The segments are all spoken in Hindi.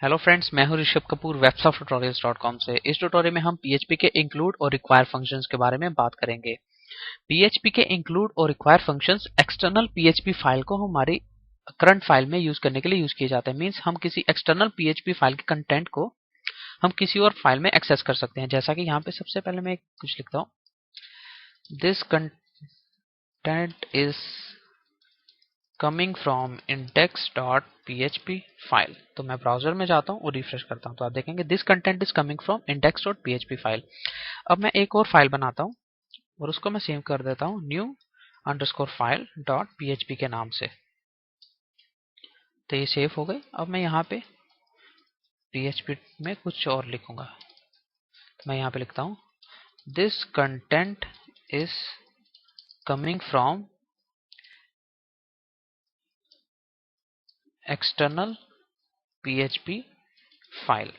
हेलो फ्रेंड्स, मैं हूं ऋषभ कपूर websofttutorials.com से। इस ट्यूटोरियल में हम PHP के इंक्लूड और रिक्वायर फंक्शंस के बारे में बात करेंगे। PHP के इंक्लूड और require functions external PHP file को हमारी करंट फाइल में यूज करने के लिए यूज किए जाते हैं। मींस हम किसी एक्सटर्नल PHP फाइल के कंटेंट को हम किसी और फाइल में एक्सेस कर सकते हैं। जैसा कि यहाँ पे सबसे पहले मैं कुछ लिखता हूँ, this content is coming from index.php file. तो मैं ब्राउजर में जाता हूँ और रिफ्रेश करता हूँ, तो आप देखेंगे this content is coming from index.php file. अब मैं एक और फाइल बनाता हूँ और उसको मैं सेव कर देता हूँ new underscore file dot php के नाम से। तो ये सेव हो गई। अब मैं यहाँ पे PHP में कुछ और लिखूंगा। तो मैं यहाँ पे लिखता हूँ this content is coming from external PHP file.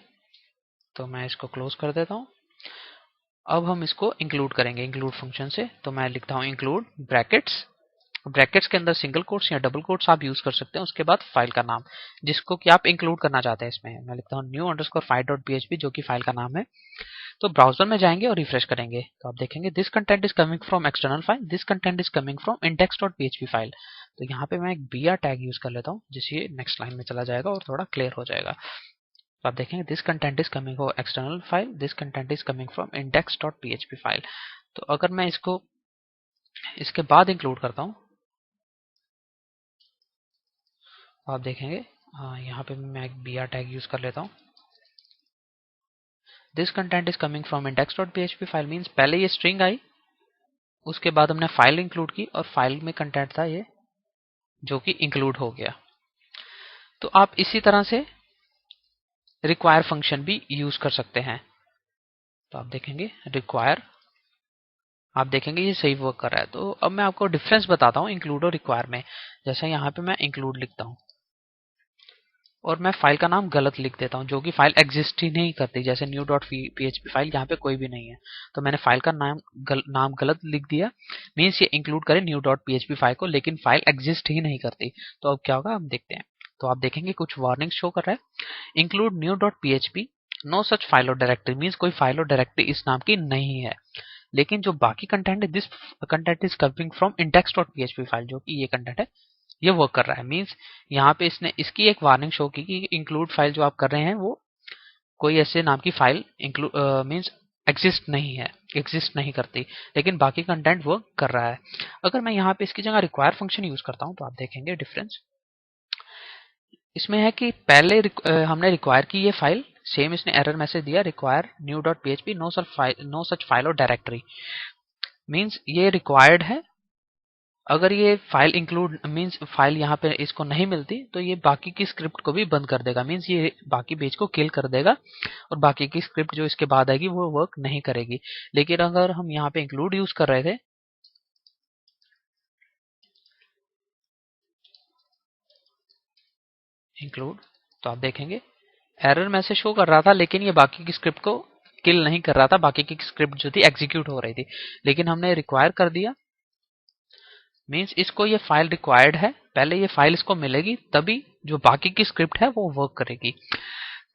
तो मैं इसको क्लोज कर देता हूँ। अब हम इसको इंक्लूड करेंगे इंक्लूड फंक्शन से। तो मैं लिखता हूँ इंक्लूड ब्रैकेट्स। ब्रैकेट्स के अंदर सिंगल कोट्स या डबल कोट्स आप यूज कर सकते हैं। उसके बाद फाइल का नाम जिसको कि आप इंक्लूड करना चाहते हैं। इसमें मैं लिखता हूँ new underscore file dot php जो कि फाइल का नाम है। तो ब्राउजर में जाएंगे और रिफ्रेश करेंगे तो आप देखेंगे this content is coming from external file, this content is coming from index.php file. तो यहाँ पे मैं एक br टैग यूज कर लेता हूँ जिससे नेक्स्ट लाइन में चला जाएगा और थोड़ा क्लियर हो जाएगा। तो आप देखेंगे this content is coming from external file, this content is coming from index.php file. तो अगर मैं इसको इसके बाद इंक्लूड करता हूँ तो आप देखेंगे यहाँ पे मैं एक br टैग यूज कर लेता हूँ। This content is coming from index.php file means पहले ये स्ट्रिंग आई, उसके बाद हमने फाइल इंक्लूड की और फाइल में कंटेंट था ये जो कि इंक्लूड हो गया। तो आप इसी तरह से रिक्वायर फंक्शन भी यूज कर सकते हैं। तो आप देखेंगे रिक्वायर, आप देखेंगे ये सही वर्क कर रहा है। तो अब मैं आपको डिफरेंस बताता हूँ इंक्लूड और रिक्वायर में। जैसे यहाँ पे मैं इंक्लूड लिखता हूँ और मैं फाइल का नाम गलत लिख देता हूँ जो कि फाइल एग्जिस्ट ही नहीं करती। जैसे न्यू डॉट php फाइल यहाँ पे कोई भी नहीं है तो मैंने फाइल का नाम गलत लिख दिया। मीन्स ये इंक्लूड करे न्यू डॉट php फाइल को लेकिन फाइल एग्जिस्ट ही नहीं करती। तो अब क्या होगा हम देखते हैं। तो आप देखेंगे कुछ वार्निंग शो कर रहा है, include new dot php no such file और डायरेक्टरी। मीन्स कोई फाइल और डायरेक्टरी इस नाम की नहीं है। लेकिन जो बाकी कंटेंट है this content is coming from index.php file जो कि ये कंटेंट है ये वर्क कर रहा है। मींस यहाँ पे इसने इसकी एक वार्निंग शो की कि इंक्लूड फाइल जो आप कर रहे हैं वो कोई ऐसे नाम की फाइल इंक्लूड मींस एग्जिस्ट नहीं है, एग्जिस्ट नहीं करती, लेकिन बाकी कंटेंट वर्क कर रहा है। अगर मैं यहाँ पे इसकी जगह रिक्वायर फंक्शन यूज करता हूँ तो आप देखेंगे डिफरेंस इसमें है कि पहले हमने रिक्वायर की ये फाइल, सेम इसने एरर मैसेज दिया require new dot php no such file और डायरेक्टरी। मींस ये रिक्वायर्ड है। अगर ये फाइल इंक्लूड मींस फाइल यहाँ पे इसको नहीं मिलती तो ये बाकी की स्क्रिप्ट को भी बंद कर देगा। मींस ये बाकी पेज को किल कर देगा और बाकी की स्क्रिप्ट जो इसके बाद आएगी वो वर्क नहीं करेगी। लेकिन अगर हम यहाँ पे इंक्लूड यूज कर रहे थे इंक्लूड, तो आप देखेंगे एरर मैसेज शो कर रहा था लेकिन ये बाकी की स्क्रिप्ट को किल नहीं कर रहा था। बाकी की स्क्रिप्ट जो थी एग्जीक्यूट हो रही थी। लेकिन हमने रिक्वायर कर दिया मींस इसको ये फाइल रिक्वायर्ड है, पहले ये फाइल इसको मिलेगी तभी जो बाकी की स्क्रिप्ट है वो वर्क करेगी।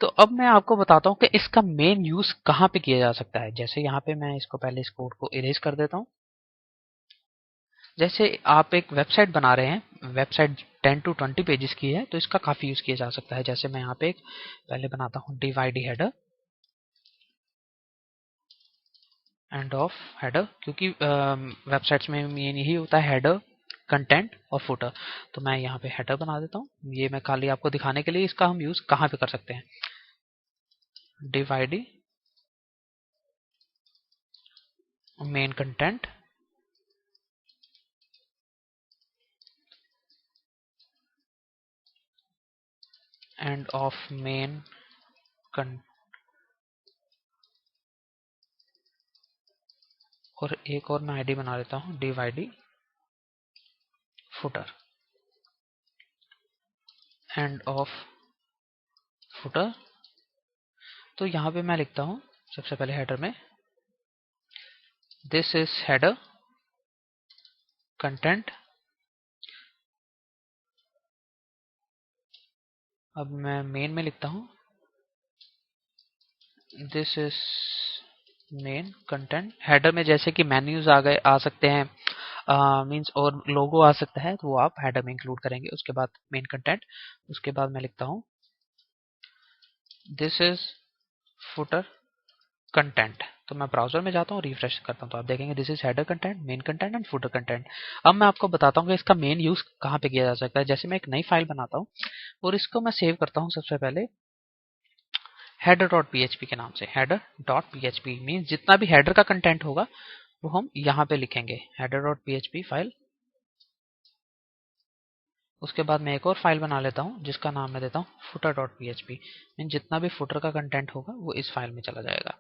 तो अब मैं आपको बताता हूँ कि इसका मेन यूज कहाँ पे किया जा सकता है। जैसे यहाँ पे मैं इसको पहले इस कोड को इरेज कर देता हूँ। जैसे आप एक वेबसाइट बना रहे हैं, वेबसाइट 10 to 20 पेजेस की है तो इसका काफी यूज किया जा सकता है। जैसे मैं यहाँ पे एक पहले बनाता हूँ div header end of header, क्योंकि वेबसाइट्स में मेन यही होता है हेडर कंटेंट और फुटर। तो मैं यहाँ पे हेडर बना देता हूँ। ये मैं खाली आपको दिखाने के लिए इसका हम यूज कहाँ पे कर सकते हैं। div main content end of main और एक और मैं आईडी बना लेता हूँ div footer end of footer. तो यहाँ पे मैं लिखता हूँ सबसे पहले हेडर में दिस इज हेडर कंटेंट। अब मैं मेन में लिखता हूँ this is main content. Header में जैसे कि मेन्यूज आ सकते हैं, मीन्स और लोगो आ सकता है, तो वो आप हेडर में इंक्लूड करेंगे। उसके बाद मेन कंटेंट, उसके बाद मैं लिखता हूँ दिस इज फुटर कंटेंट। तो मैं ब्राउजर में जाता हूँ, रिफ्रेश करता हूँ, तो आप देखेंगे this is header content, main content and footer content. अब मैं आपको बताता हूँ कि इसका मेन यूज कहाँ पे किया जा सकता है। जैसे मैं एक नई फाइल बनाता हूँ और इसको मैं सेव करता हूँ सबसे पहले header.php के नाम से। header.php मीन्स जितना भी हेडर का कंटेंट होगा वो हम यहाँ पे लिखेंगे, header.php फाइल। उसके बाद मैं एक और फाइल बना लेता हूँ जिसका नाम मैं देता हूँ footer.php। मीन्स जितना भी फुटर का कंटेंट होगा वो इस फाइल में चला जाएगा।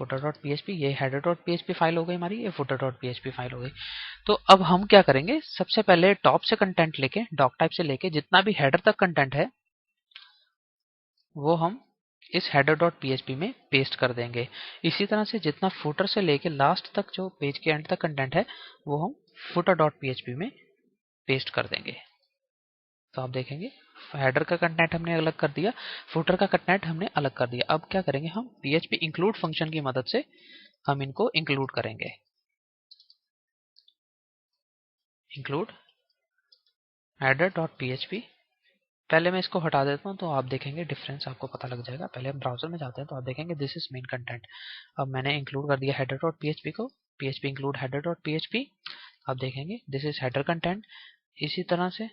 footer.php, ये header.php फाइल हो गई हमारी, ये footer.php फाइल हो गई। तो अब हम क्या करेंगे, सबसे पहले टॉप से कंटेंट लेके, डॉक टाइप से लेके जितना भी हेडर तक कंटेंट है वो हम इस header.php में पेस्ट कर देंगे। इसी तरह से जितना फुटर से लेके लास्ट तक जो पेज के एंड तक कंटेंट है वो हम footer.php में पेस्ट कर देंगे। तो आप देखेंगे हेडर का कंटेंट हमने अलग कर दिया, फुटर का कंटेंट हमने अलग कर दिया। अब क्या करेंगे, हम PHP इंक्लूड फंक्शन की मदद से हम इनको इंक्लूड करेंगे। Include header.php। पहले मैं इसको हटा देता हूँ तो आप देखेंगे डिफरेंस आपको पता लग जाएगा। पहले हम ब्राउजर में जाते हैं तो आप देखेंगे दिस इज मेन कंटेंट। अब मैंने इंक्लूड कर दिया header.php को, PHP इंक्लूड header.php। आप देखेंगे दिस इज हेडर कंटेंट। इसी तरह से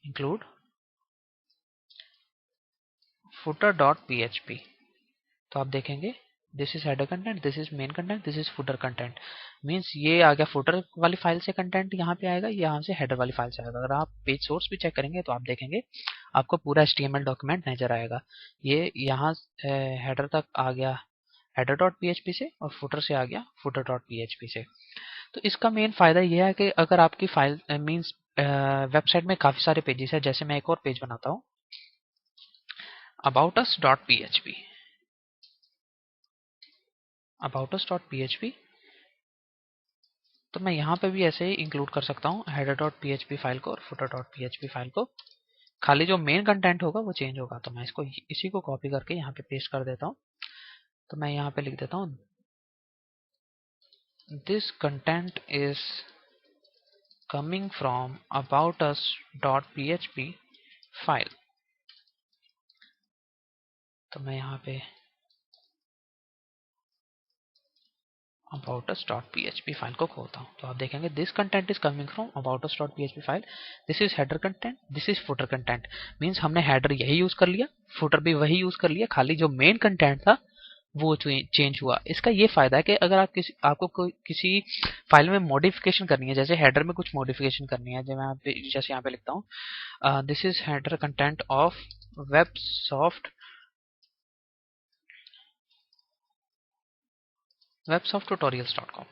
इंक्लूड footer.php। तो आप देखेंगे this is header content, this is main content, this is footer content. Means ये आ गया फुटर वाली फाइल से कंटेंट यहाँ पे आएगा, यहाँ से हेडर वाली फाइल से आएगा। अगर आप पेज सोर्स भी चेक करेंगे तो आप देखेंगे आपको पूरा HTML डॉक्यूमेंट नजर आएगा। ये यहाँ हेडर तक आ गया header.php से और फुटर से आ गया footer.php से। तो इसका मेन फायदा यह है कि अगर आपकी फाइल मीन्स वेबसाइट में काफी सारे पेजेस है, जैसे मैं एक और पेज बनाता हूँ aboutus.php। aboutus.php, तो मैं यहाँ पे भी ऐसे ही इंक्लूड कर सकता हूँ header.php फाइल को और footer.php फाइल को। खाली जो मेन कंटेंट होगा वो चेंज होगा। तो मैं इसको इसी को कॉपी करके यहाँ पे पेस्ट कर देता हूँ। तो मैं यहाँ पे लिख देता हूँ this content is coming from aboutus.php file. तो मैं यहाँ पे aboutus.php फाइल को खोलता हूँ तो आप देखेंगे this content is coming from aboutus.php file, this is header content, this is footer content. Means हमने हेडर यही यूज कर लिया, फुटर भी वही यूज कर लिया, खाली जो मेन कंटेंट था वो चेंज हुआ। इसका ये फायदा है कि अगर आप आपको किसी फाइल में मॉडिफिकेशन करनी है, जैसे हेडर में कुछ मॉडिफिकेशन करनी है, जैसे यहाँ पे लिखता हूँ this is header content of websofttutorials.com।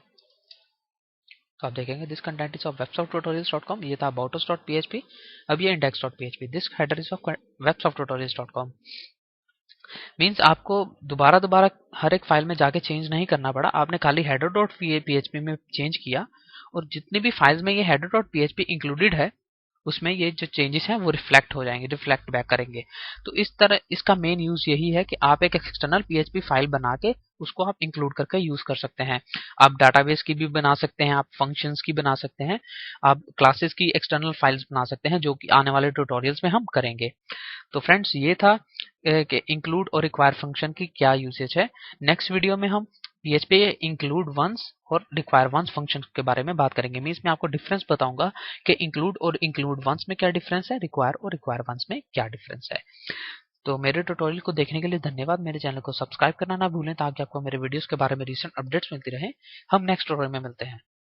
तो आप देखेंगे this content is of websofttutorials.com। ये था aboutus.php। अब ये index.php, this header is of websofttutorials.com। Means आपको दोबारा दोबारा हर एक फाइल में जाके चेंज नहीं करना पड़ा, आपने खाली header.php में चेंज किया और जितनी भी फाइल्स में ये header.php इंक्लूडेड है उसमें ये जो चेंजेस हैं वो रिफ्लेक्ट हो जाएंगे, रिफ्लेक्ट बैक करेंगे। तो इस तरह इसका मेन यूज यही है कि आप एक एक्सटर्नल PHP फाइल बना के उसको आप इंक्लूड करके यूज कर सकते हैं। आप डाटाबेस की भी बना सकते हैं, आप फंक्शंस की बना सकते हैं, आप क्लासेस की एक्सटर्नल फाइल्स बना सकते हैं, जो कि आने वाले ट्यूटोरियल्स में हम करेंगे। तो फ्रेंड्स ये था कि इंक्लूड और रिक्वायर फंक्शन की क्या यूसेज है। नेक्स्ट वीडियो में हम PHP इंक्लूड वंस और रिक्वायर वंस फंक्शन के बारे में बात करेंगे। मीन्स मैं आपको डिफरेंस बताऊंगा कि इंक्लूड और इंक्लूड वंस में क्या डिफरेंस है, रिक्वायर और रिक्वायर वंस में क्या डिफरेंस है। तो मेरे ट्यूटोरियल को देखने के लिए धन्यवाद। मेरे चैनल को सब्सक्राइब करना ना भूलें ताकि आपको मेरे वीडियोस के बारे में रीसेंट अपडेट्स मिलती रहे। हम नेक्स्ट ट्यूटोरियल में मिलते हैं।